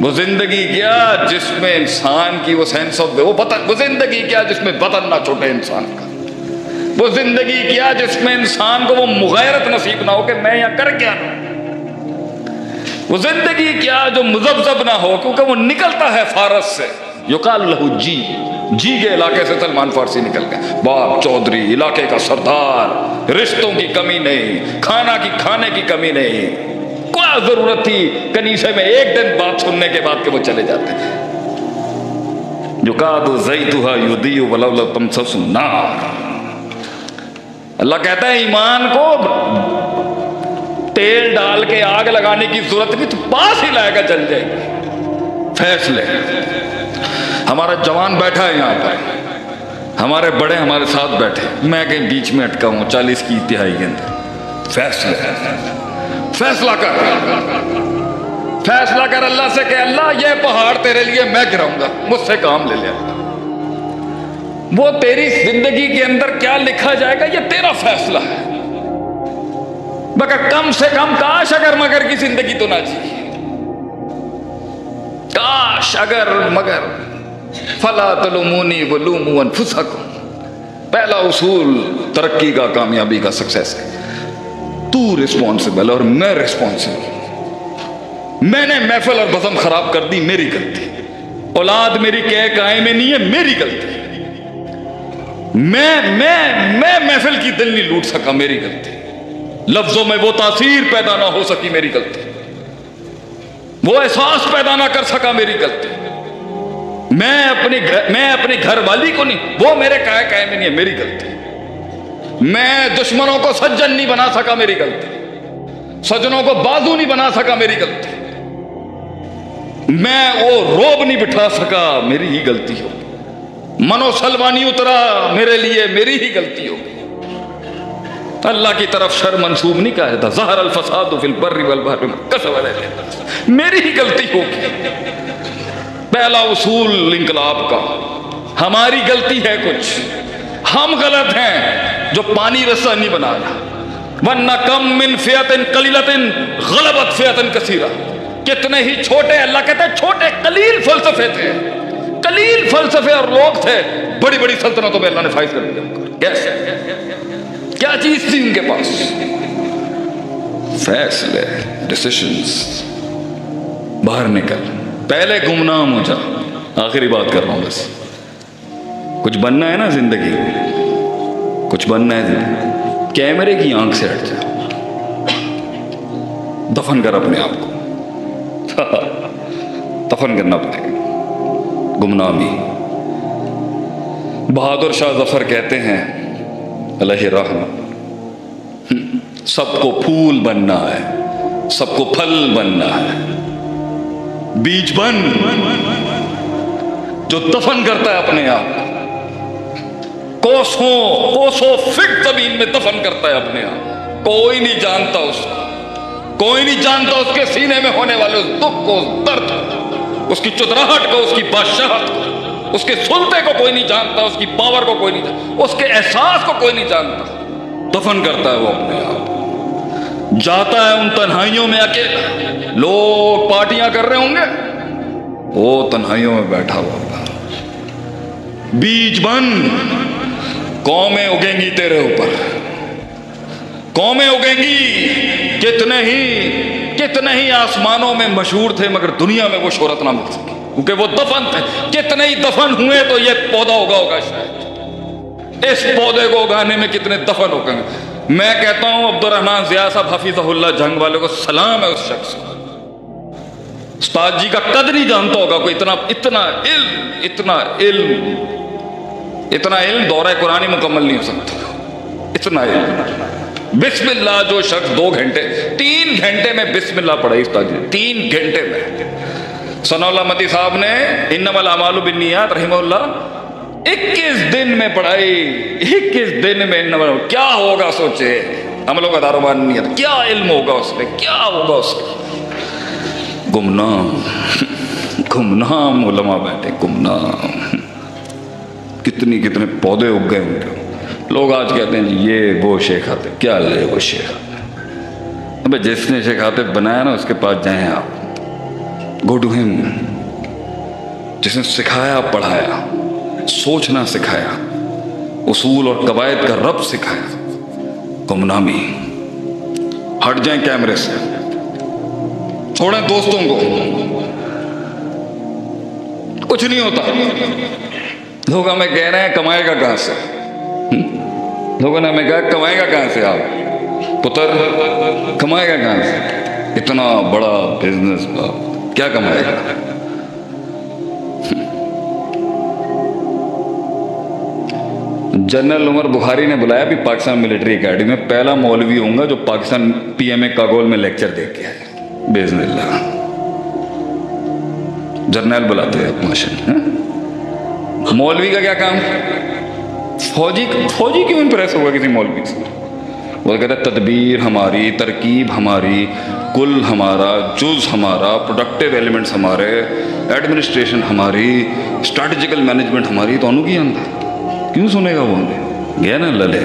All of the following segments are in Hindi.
वो जिंदगी क्या जिसमें इंसान की वो सेंस ऑफ वो जिंदगी क्या जिसमें बदन ना छूटे इंसान का। वो जिंदगी क्या जिसमें इंसान को वो मुगैरत नसीब ना हो कि मैं यहां कर क्या। वो जिंदगी क्या जो मुजब्जब ना हो, क्योंकि वो निकलता है फारस से। युकाल लहू जी के इलाके से सलमान फारसी निकल गए। बाप चौधरी, इलाके का सरदार, रिश्तों की कमी नहीं, खाने की कमी नहीं। क्या जरूरत थी कनीसे में एक दिन बात सुनने के बाद के वो चले जाते। युकादु ज़ैतुहा युदियु वलौ lam तमससु नार। अल्लाह कहता है ईमान को तेल डाल के आग लगाने की जरूरत नहीं, तो पास ही लाएगा, जल जाएगी। फैसले हमारा जवान बैठा है यहाँ पर, हमारे बड़े हमारे साथ बैठे, मैं कहीं बीच में अटका हूं 40 की तिहाई के अंदर। फैसला कर अल्लाह से कि अल्लाह ये पहाड़ तेरे लिए मैं गिराऊंगा, मुझसे काम ले लिया। वो तेरी जिंदगी के अंदर क्या लिखा जाएगा ये तेरा फैसला है। मगर कम से कम काश अगर मगर की जिंदगी तो ना जी, काश अगर मगर। फला तलुमूनी वलूमू अनफुसकुम। पहला उसूल तरक्की का, कामयाबी का, सक्सेस है, तू रिस्पॉन्सिबल और मैं रिस्पॉन्सिबल। मैंने महफिल और बज़म खराब कर दी, मेरी गलती। औलाद मेरी कह काए में नहीं है, मेरी गलती। मैं महफिल की दिल नहीं लूट सका, मेरी गलती। लफ्जों में वो तासीर पैदा ना हो सकी, मेरी गलती। वो एहसास पैदा ना कर सका, मेरी गलती। मैं अपनी घर वाली को नहीं, वो मेरे काए में नहीं है, मेरी गलती। मैं दुश्मनों को सज्जन नहीं बना सका, मेरी गलती। सज्जनों को बाजू नहीं बना सका, मेरी गलती। मैं वो रोब नहीं बिठा सका, मेरी ही गलती हो। मनोसलवानी उतरा मेरे लिए, मेरी ही गलती होगी। अल्लाह की तरफ शर मंसूब नहीं कहा जाता। ज़हर अल फसाद फिल बर्रि वल बहरि कसब, मेरी ही गलती होगी। पहला उसूल इंकलाब का, हमारी गलती है कुछ, हम गलत हैं जो पानी रस्सा नहीं बनाया। वन्ना कम मिन फियतिन कलीलतिन गलबत फियतिन कसीरा। कितने ही छोटे, अल्लाह कहता है छोटे कलील फलसफे थे, कलील फलसफे और लोग थे, बड़ी बड़ी सल्तनतों में अल्लाह ने फाइज कर दिया। कैसे, क्या चीज थी उनके पास? फैसले, डिसीजंस। बाहर निकल, पहले गुमनाम हो जा। आखिरी बात कर रहा हूं बस। कुछ बनना है ना जिंदगी में, कुछ बनना है जिंदगी। कैमरे की आंख से हट जा, दफन कर अपने आप को। दफन करना पड़ेगा गुमनामी। बहादुर शाह जफर कहते हैं अलैहि रहमत, सबको फूल बनना है, सबको फल बनना है। बीज बन जो दफन करता है अपने आप, कोसों फिट जमीन में दफन करता है अपने आप। कोई नहीं जानता उसको, कोई नहीं जानता उसके सीने में होने वाले उस दुख को, उस दर्द को, उसकी चुतराहट को, उसकी बादशाहत को, उसके सुलते को कोई नहीं जानता, उसकी पावर को कोई नहीं जानता, उसके एहसास को कोई नहीं जानता। दफन करता है वो अपने आप, जाता है उन तन्हाइयों में अकेला। लोग पार्टियां कर रहे होंगे, वो तन्हाइयों में बैठा हुआ होगा। बीज बन, कौमें उगेंगी तेरे ऊपर, कौमें उगेंगी। कितने ही आसमानों में मशहूर थे, मगर दुनिया में वो शोहरत ना मिल सकी, क्योंकि वो दफन थे। कितने ही दफन हुए तो ये पौधा उगा होगा शायद। इस पौधे को उगाने में कितने दफन हो गए। मैं कहता हूं अब्दुर्रहमान जिया साहब हफीज़हुल्लाह जंग वाले को सलाम है उस शख्स को। उस्ताद जी का कदर नहीं जानता होगा कोई। इतना इल्म दौरा कुरानी मुकम्मल नहीं हो सकता। इतना इल्म। बिस्मिल्लाह जो शख्स 2 घंटे 3 घंटे में बिस्मिल्लाह पढ़ाई उस्ताद जी, 3 घंटे में। सनाउल्लाह मती साहब ने इन्नमल अमालु बिन्नियात रहमहुल्लाह 21 दिन में पढ़ाई। 21 दिन में इन्नमल, क्या होगा सोचे। अमलों का दारोबार नहीं है, क्या इल्म होगा उसमें, क्या होगा उसका। गुमनाम उलमा बैठे, गुमनाम। कितने पौधे उग गए उनके। लोग आज कहते हैं ये वो शेख आते, क्या ले वो शेख आते। अबे जिसने शेख आते बनाया ना उसके पास जाएं आप, गो टू हिम, जिसने सिखाया पढ़ाया, सोचना सिखाया, उसूल और कवायद का रब सिखाया। गुमनामी, हट जाएं कैमरे से, छोड़ें दोस्तों को, कुछ नहीं होता। लोग हमें कह रहे हैं कमाएगा कहां से, लोगों ने हमें कहा कमाएगा कहां से, आप पुत्र कमाएगा कहां से, इतना बड़ा बिजनेस, क्या कमाएगा। जनरल उमर बुखारी ने बुलाया भी पाकिस्तान मिलिट्री एकेडमी में, पहला मौलवी होऊंगा जो पाकिस्तान पीएमए कागोल में लेक्चर दे के आए बिस्मिल्लाह। जर्नल बुलाते हैं माशा। मौलवी का क्या काम, फौजी क्यों इंप्रेस होगा किसी मौलवी से। वो कहता है तदबीर हमारी, तरकीब हमारी, कुल हमारा, जुज हमारा, प्रोडक्टिव एलिमेंट्स हमारे, एडमिनिस्ट्रेशन हमारी, स्ट्रैटेजिकल मैनेजमेंट हमारी। तो अनु की अंदर क्यों सुनेगा वो, गया ना लले।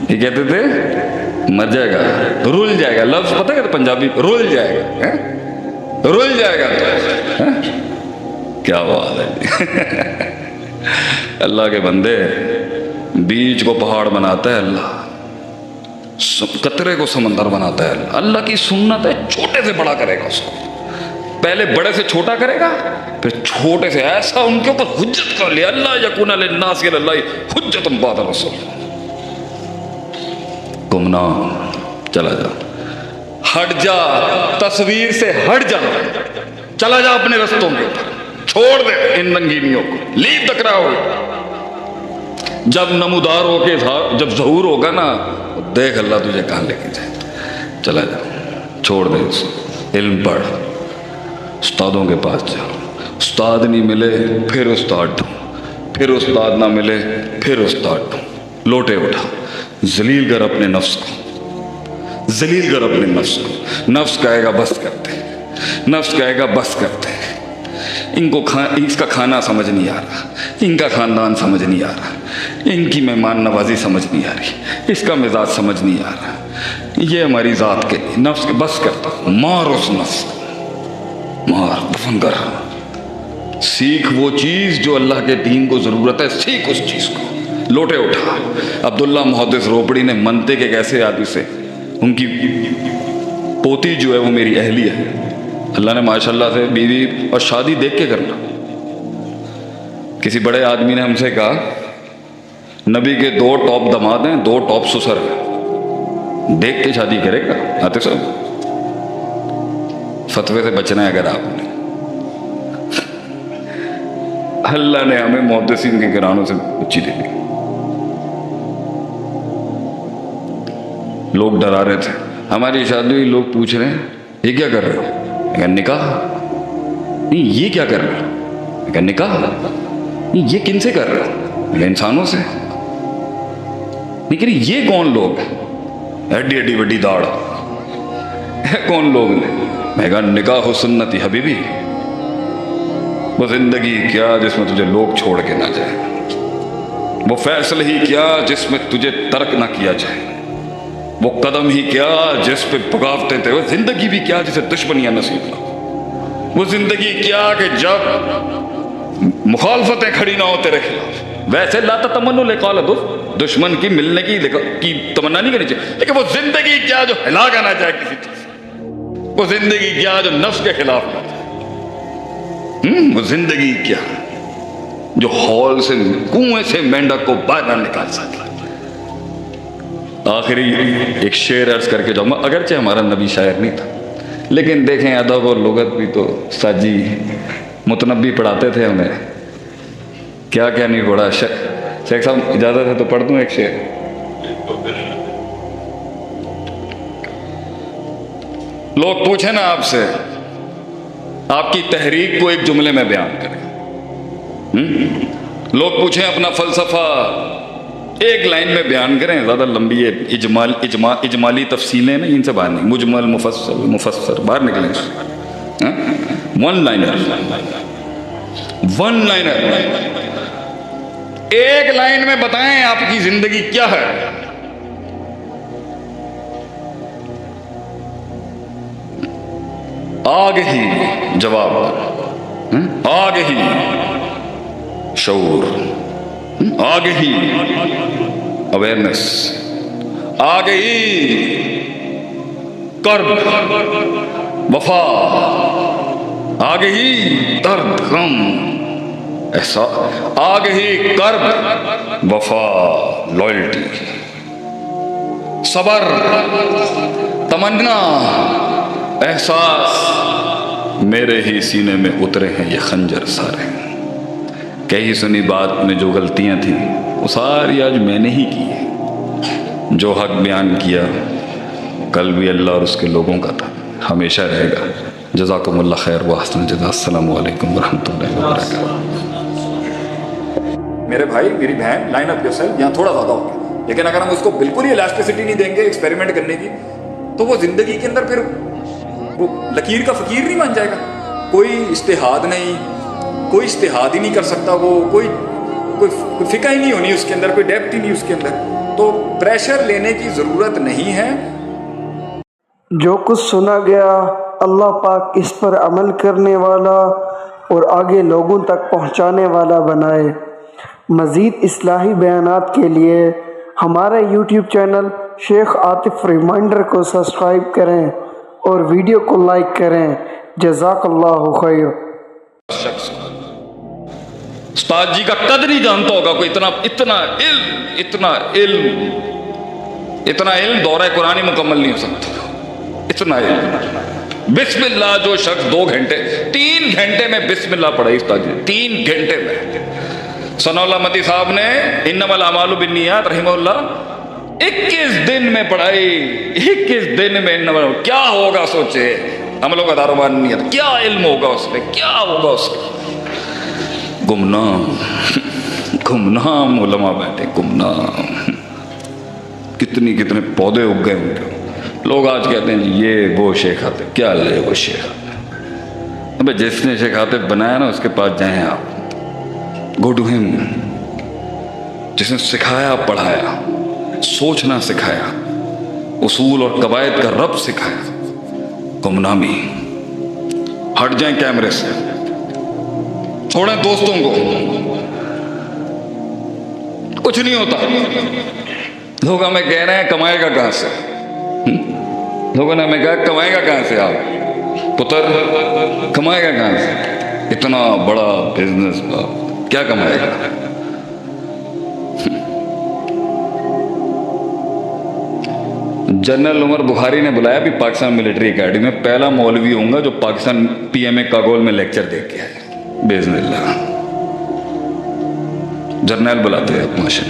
ये कहते थे मर जाएगा, रुल जाएगा, लफ्ज पता है पंजाबी, रुल जाएगा है? रुल जाएगा तो है? क्या बात है। अल्लाह के बंदे, बीज को पहाड़ बनाता है अल्लाह, कतरे को समंदर बनाता है अल्लाह की सुन्नत है, छोटे से बड़ा करेगा उसको, पहले बड़े से छोटा करेगा, फिर छोटे से ऐसा उनके ऊपर हुज्जत कर लिया। अल्लाह यकून लिन्नास हुज्जतुन बाद रसूल। गुमनाम, चला जा, हट जा, तस्वीर से हट जा, चला जा अपने रस्तों के ऊपर, छोड़ दे इन रंगीनियों को, लीव द क्राउड। जब नमूदार होके जब ज़हूर होगा ना, देख अल्लाह तुझे कहाँ लेके जाए। चला जा, छोड़ दे उसको, इल्म पढ़, उस्तादों के पास जा, उस्ताद नहीं मिले फिर उस्ताद ढूंढ, फिर उस्ताद ना मिले फिर उस्ताद ढूंढ, लोटे उठा, जलील कर अपने नफ्स को, जलील कर अपने नफ्स को। नफ्स कहेगा बस करते, नफ्स कहेगा बस करते, इनको इसका खाना समझ नहीं आ रहा, इनका खानदान समझ नहीं आ रहा, इनकी मेहमान नवाजी समझ नहीं आ रही, इसका मिजाज समझ नहीं आ रहा, ये हमारी ज़ात के लिए। नफ्स के बस करता, मार उस नफ्स को, मार, दफन कर, सीख वो चीज़ जो अल्लाह के दीन को ज़रूरत है, सीख उस चीज़ को, लोटे उठा। अब्दुल्ला मुहद्दिस रोपड़ी ने मनते के एक ऐसे आदमी से, उनकी पोती जो है वो मेरी अहलिया है, अल्लाह ने माशाल्लाह से बीवी और शादी देख के करना। किसी बड़े आदमी ने हमसे कहा नबी के 2 टॉप दामाद हैं, 2 टॉप ससुर हैं, देख के शादी करेगा। आते सब फतवे से बचना है अगर आपने। अल्लाह ने हमें मुहद्दिसीन के घरानों से बच्ची दे दी। लोग डरा रहे थे, हमारी शादी हुई, लोग पूछ रहे हैं ये क्या कर रहे हो, निकाह नहीं, ये क्या कर रहे हो, निकाह नहीं, ये किन से कर रहे हो, इंसानों से। लेकिन ये कौन लोग, एडी एडी बड़ी दाढ़ है, कौन लोग ने। मैं कहा निकाह सुन्नती हबीबी, वो जिंदगी क्या जिसमें तुझे लोग छोड़ के ना जाए, वो फैसले ही क्या जिसमें तुझे तर्क ना किया जाए, वो कदम ही क्या जिस पे बगावतें थे, वो जिंदगी भी क्या जिसे दुश्मनियां नसीब ना, वो जिंदगी क्या कि जब मुखालफतें खड़ी ना हो तेरे खिलाफ। वैसे ला तमन्नु लिक़ाल दुश्मन की मिलने की तमन्ना नहीं करनी चाहिए, लेकिन वो जिंदगी क्या जो हिला का ना जाए किसी चीज, वो जिंदगी क्या जो नफ्स के खिलाफ ना जाए, वो जिंदगी क्या जो हॉल से, कुएं से मेंढक को बाहर ना निकाल सके। आखिरी एक शेर अर्ज करके जाऊंगा, अगरचे हमारा नबी शायर नहीं था, लेकिन देखें अदब और लुगत भी तो साजी मुतनब्बी पढ़ाते थे हमें, क्या क्या नहीं पढ़ा। शेख साहब इजाजत है तो पढ़ दूं एक शेर। लोग पूछे ना आपसे, आपकी तहरीक को एक जुमले में बयान करें। लोग पूछें अपना फलसफा एक लाइन में बयान करें, ज़्यादा लंबी है, इजमाली तफसीलें नहीं, इनसे बाहर नहीं, मुजमल मुफस्सर बाहर निकलें। वन लाइनर एक लाइन में बताएं आपकी जिंदगी क्या है। आगे ही जवाब, आगे ही शऊर, आगे ही अवेयरनेस, आगे ही कर्ब, वफा, आगे ही दर्द गम, ऐसा, आगे ही कर्ब वफा लॉयल्टी, सबर, तमन्ना, एहसास, मेरे ही सीने में उतरे हैं ये खंजर सारे। कही सुनी बात में जो गलतियां थी वो सारी आज मैंने ही की है। जो हक बयान किया कल भी अल्लाह और उसके लोगों का था, हमेशा रहेगा। जज़ाकुमुल्लाह खैर व अहसन जज़ा। अस्सलामु अलैकुम व रहमतुल्लाहि व बरकातहू। मेरे भाई, मेरी बहन, लाइन अप योरसेल्फ। यहाँ थोड़ा ज़्यादा हो गया, लेकिन अगर हम उसको बिल्कुल ही इलास्टिसिटी नहीं देंगे एक्सपेरिमेंट करने की, तो वो जिंदगी के अंदर फिर वो लकीर का फकीर नहीं बन जाएगा। कोई इस्तेहाद नहीं, कोई इस्तेहाद ही नहीं कर सकता, वो कोई फिक्र ही नहीं होनी उसके अंदर, कोई डेप्थ ही नहीं उसके अंदर। तो प्रेशर लेने की ज़रूरत नहीं है। जो कुछ सुना गया अल्लाह पाक इस पर अमल करने वाला और आगे लोगों तक पहुंचाने वाला बनाए। मज़ीद इस्लाही बयानात के लिए हमारा YouTube channel Sheikh Atif reminder को सब्सक्राइब करें और वीडियो को लाइक करें। जज़ाकल्लाहु खैर। शख्स उस्ताद जी का कद नहीं जानता होगा कोई, इतना इतना इल्म, इतना इल्म, इतना इल्म दौरा कुरानी मुकम्मल नहीं हो सकता। इतना इल्म, बिस्मिल्लाह जो शख्स 2 घंटे 3 घंटे में बिस्मिल्लाह पढ़ाई उस्ताद जी, 3 घंटे में। सनाउल्लाह मदी साहब ने इन्नमल अमालु बिन्नियात रहमहुल्लाह 21 दिन में पढ़ाई, 21 दिन में इन्नमल, क्या होगा सोचे, अमलों का दारोबार नियत, क्या इल्म होगा उसमें, क्या होगा उसका। गुमनाम गुमनाम उलमा बैठे, गुमनाम। कितनी कितने पौधे उग गए उनके। लोग आज कहते हैं ये वो शेख आते, क्या ले वो शेख आते। अबे जिसने शेख आते बनाया ना उसके पास जाएं आप, गो टू हिम। जिसने सिखाया, पढ़ाया, सोचना सिखाया, उसूल और कवायद का रब सिखाया। गुमनामी। हट जाएं कैमरे से, छोड़ें दोस्तों को, कुछ नहीं होता। लोग हमें कह रहे हैं कमाएगा कहां से, लोगों ने हमें कहा कमाएगा कहां से आप पुत्र, कमाएगा कहां से, इतना बड़ा बिजनेस, क्या कमाएगा। जनरल उमर बुखारी ने बुलाया भी पाकिस्तान मिलिट्री एकेडमी में, पहला मौलवी होऊंगा जो पाकिस्तान पीएमए कागोल में लेक्चर दे के आए बेज़निल्लाह। जर्नल बुलाते हैं माशा।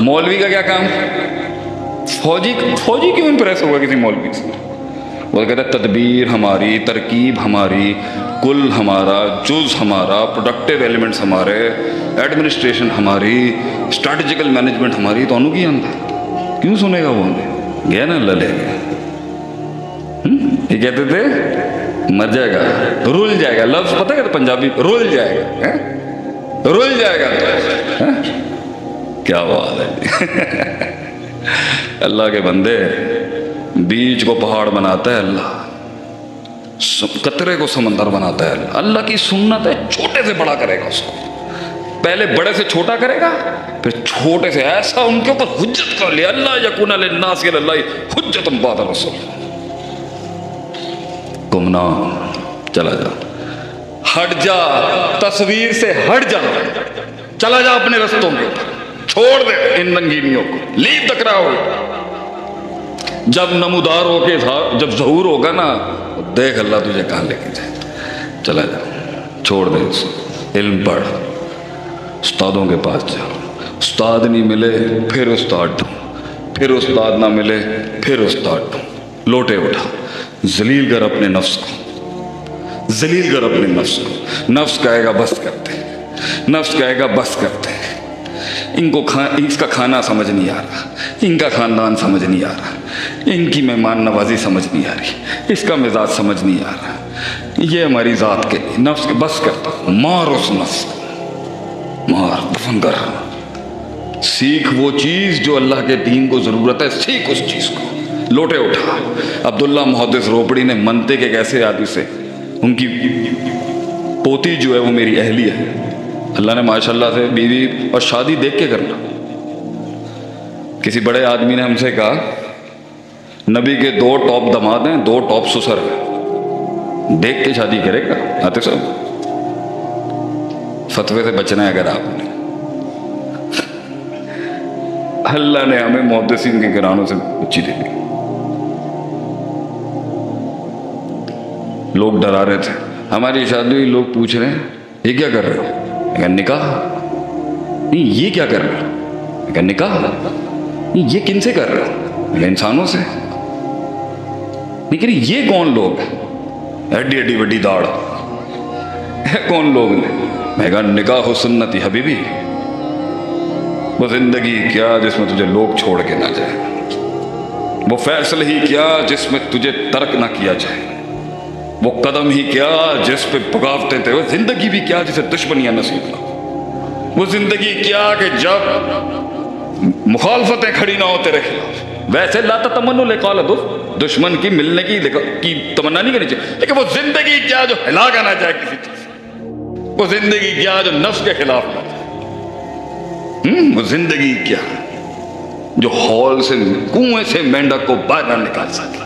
मौलवी का क्या काम, फौजी क्यों इंप्रेस होगा किसी मौलवी से। वो कहता है तदबीर हमारी, तरकीब हमारी, कुल हमारा, जुज हमारा, प्रोडक्टिव एलिमेंट्स हमारे, एडमिनिस्ट्रेशन हमारी, स्ट्रैटेजिकल मैनेजमेंट हमारी। तो की अंदर क्यों सुनेगा वो, गया ना लले। ये कहते थे मर जाएगा, रुल जाएगा। लफ्ज पता है पंजाबी, रुल जाएगा, है? रुल जाएगा तो है? क्या बात है। अल्लाह के बंदे, बीच को पहाड़ बनाता है अल्लाह, कतरे को समंदर बनाता है अल्लाह। की सुन्नत है, छोटे से बड़ा करेगा उसको, पहले बड़े से छोटा करेगा, फिर छोटे से ऐसा उनके ऊपर हुज्जत कर लिया। अल्लाह यकूना लिन्नास हुज्जतुन बाद रसूल। गुमनाम, चला जा, हट जा, तस्वीर से हट जा, चला जा अपने रस्तों के ऊपर, छोड़ दे इन रंगीनियों को, लीव द क्राउड। जब नमूदार होके जब ज़हूर होगा ना, देख अल्लाह तुझे कहाँ लेके जाए। चला जा, छोड़ दे उसको, इल्म पढ़, उस्तादों के पास जा। उस्ताद नहीं मिले फिर उस्ताद ढूंढ, फिर उस्ताद ना मिले फिर उस्ताद ढूंढ। लोटे उठा, जलील कर अपने नफ्स को, जलील कर अपने नफ्स को। नफ्स कहेगा बस करते, नफ्स कहेगा बस करते। इसका खाना समझ नहीं आ रहा, इनका खानदान समझ नहीं आ रहा, इनकी मेहमान नवाजी समझ नहीं आ रही, इसका मिजाज समझ नहीं आ रहा, ये हमारी ज़ात के लिए। नफ्स के बस करता, मार उस नफ्स को, मार, दफन कर। सीख वो चीज़ जो अल्लाह के दीन को ज़रूरत है, सीख उस चीज़ को। लोटे उठा। अब्दुल्ला मुहद्दिस रोपड़ी ने मनते के कैसे आदमी से, उनकी पोती जो है वो मेरी अहली है, अल्लाह ने माशाल्लाह से बीवी और शादी देख के करना। किसी बड़े आदमी ने हमसे कहा नबी के 2 टॉप दामाद हैं, 2 टॉप ससुर हैं, देख के शादी करेगा। आते सब फतवे से बचना है अगर आपने। अल्लाह ने हमें मुहद्दिसीन के घरानों से बच्ची दे दी। लोग डरा रहे थे, हमारी शादी हुई, लोग पूछ रहे हैं ये क्या कर रहे हो? मैं निकाह। नहीं, ये क्या कर रहे हो? मैं निकाह। नहीं, ये किन से कर रहे हो? मैं इंसानों से। लेकिन ये कौन लोग हैं? एडी एडी बड़ी दाढ़ कौन लोग ने? मैं कहा निकाह सुन्नती हबीबी, वो जिंदगी क्या जिसमें तुझे लोग छोड़ के ना जाए, वो फैसले ही क्या जिसमें तुझे तर्क ना किया जाए, वो कदम ही क्या जिस पे बगावते थे, वो जिंदगी भी क्या जिसे दुश्मनियां नसीब ना, वो जिंदगी क्या कि जब मुखालफतें खड़ी ना हो तेरे खिलाफ। वैसे ला तमन्नु लिक़ा दुश्मन की मिलने की तमन्ना नहीं करनी चाहिए, लेकिन वो जिंदगी क्या जो हिला का ना जाए किसी चीज, वो जिंदगी क्या जो नफ्स के खिलाफ ना जाए, वो जिंदगी क्या जो हॉल से कुएं से मेंढक को बाहर ना निकाल सके।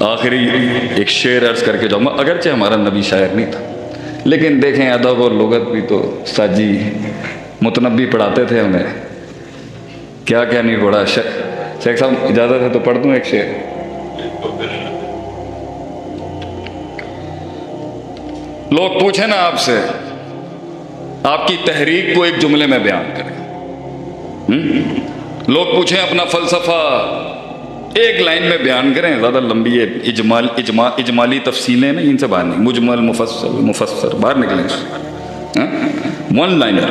आखिरी एक शेर अर्ज करके जाऊंगा, अगरचे हमारा नबी शायर नहीं था, लेकिन देखें अदब और लुगत भी तो साजी मुतनब्बी पढ़ाते थे हमें, क्या क्या नहीं पढ़ा। शेख साहब इजाजत है तो पढ़ दूं एक शेर। लोग पूछे ना आपसे, आपकी तहरीक को एक जुमले में बयान करें। लोग पूछें अपना फलसफा एक लाइन में बयान करें, ज़्यादा लंबी है इजमाली तफसीलें नहीं, इनसे बाहर नहीं, मुजमल मुफस्सर बाहर निकलें। वन लाइनर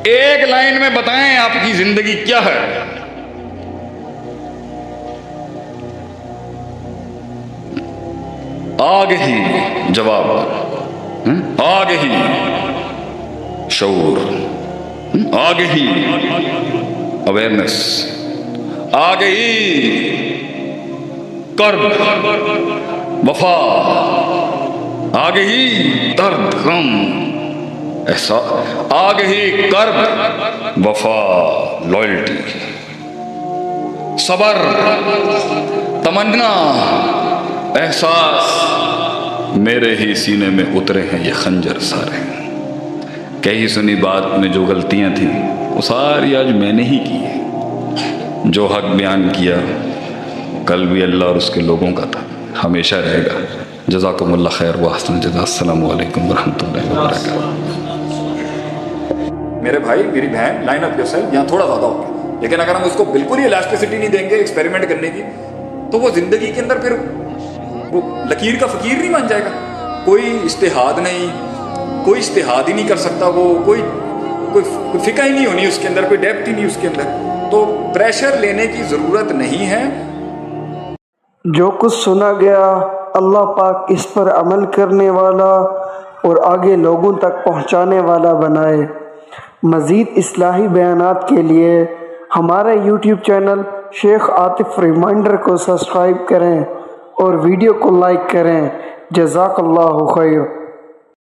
एक लाइन में बताएं आपकी जिंदगी क्या है। आगे ही जवाब, आगे ही शऊर, आगे ही अवेयरनेस, आगे ही कर्ब वफा, आगे ही दर्द गम ऐसा, आगे ही कर्ब वफा लॉयल्टी, सबर तमन्ना एहसास, मेरे ही सीने में उतरे हैं ये खंजर सारे। कही सुनी बात में जो गलतियां थी वो सारी आज मैंने ही की है। जो हक बयान किया कल भी अल्लाह और उसके लोगों का था, हमेशा रहेगा। जज़ाकुमुल्लाह खैर व अहसन जज़ा। अस्सलामु अलैकुम व रहमतुल्लाहि व बरकातहू। मेरे भाई मेरी बहन, लाइन अप योरसेल्फ, यहाँ थोड़ा ज़्यादा हो गया, लेकिन अगर हम उसको बिल्कुल ही इलास्टिसिटी नहीं देंगे एक्सपेरिमेंट करने की, तो वो जिंदगी के अंदर फिर वो लकीर का फकीर नहीं बन जाएगा। कोई इस्तेहाद नहीं, कोई इस्तेहाद ही नहीं कर सकता, वो कोई फिक्र ही नहीं होनी उसके अंदर, कोई डेप्थ ही नहीं उसके अंदर। तो प्रेशर लेने की ज़रूरत नहीं है। जो कुछ सुना गया अल्लाह पाक इस पर अमल करने वाला और आगे लोगों तक पहुंचाने वाला बनाए। मज़ीद इस्लाही बयानात के लिए हमारा YouTube channel Sheikh Atif reminder को सब्सक्राइब करें और वीडियो को लाइक करें। जज़ाकल्लाहु खैर।